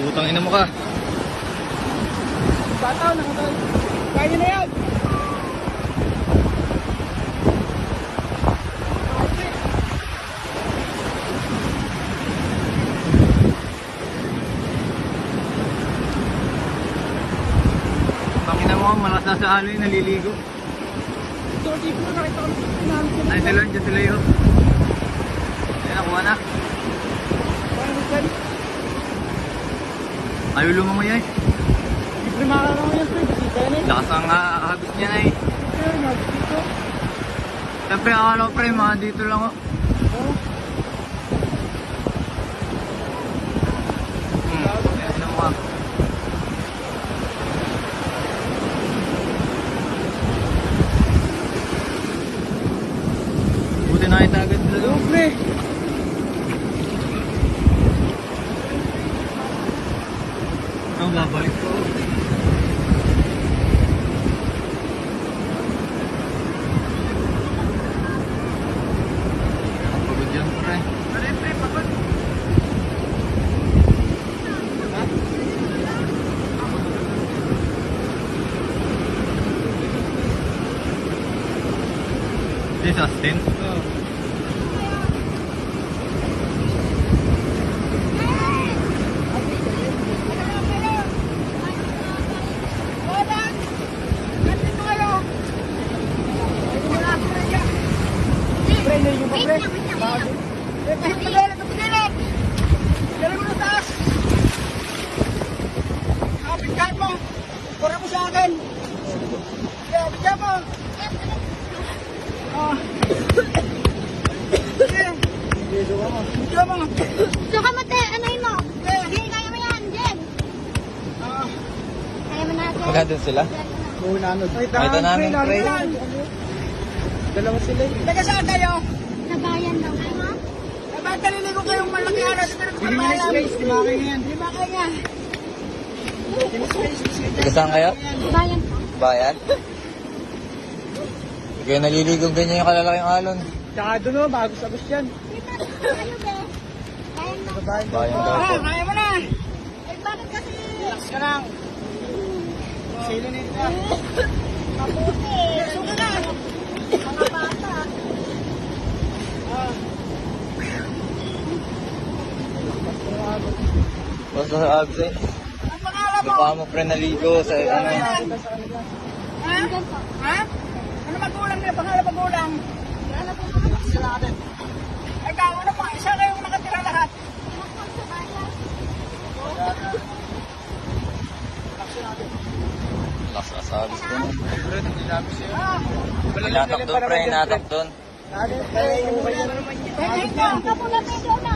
Putang ina mo ka. Bataw, nakataw. Kaya na yan. Tangina mo, malakas na sa halo yung naliligo. Ito, tipo na nakita ko. Ay, sila, dyan sila yun. Ay, nakuha na. Ayaw lumangoy ay. Libre makakalaman yan, pre. Basita yan eh. Lakas ang habit niya ay. Pero, dito. Siyempre, akala ko pre, mga dito lang oh. Oo. Ayan na mo ka. Buti nakita agad sila doon. Pre. Ano, babalik ko. Pagod yan pre. Pre, pagod. This Austin. Oo. Pre, naligo pa, pre. Bago. Eh, kahit pagdalat, pagdalat. Dala mo na taas. Kapitkan mo. Kura mo sa akin. Kapitkan mo. Ah. Sige. Kapitkan mo. Suka mo, te. Anayin mo. Hindi, kaya mo yan. Jen. Ah. Kaya mo natin. Magandun sila? Buhunanod. Ay, Ito namin, pre. Dalawa sila eh. Taga saan kayo? Sa bayan daw. Ano? Bakit naliligo kayong malaki aras? Hindi mo space. Di ba kayo yan? Di ba kayo yan? Taga saan kayo? Bayan po. Bayan? Kaya naliligong ganyan yung kalalaking alon. Tsaka doon o, bago sa bus yan. Dito, tayo, be. Bayan daw. Bayan daw po. Kaya mo na. Eh, bakit kasi? Relax ka lang. Silo nito. Mabuti. Suka na. Mga bata. Basta sa abs eh. Ang pangalan mo? Mukha mo pre naligo sa ano. Ha? Hanggang po. Ha? Ano magulang niya? Pangalan magulang? Ano po naman? Sila natin. Ay, kako na pa. Isa kayong nakatira lahat. Pinakon sa bayan. Lakas sa abs ko. Ah. Hinatak doon pre, hinatak doon. Kaya yung kayo naman yun. Ito, ang kapula, Pedro na.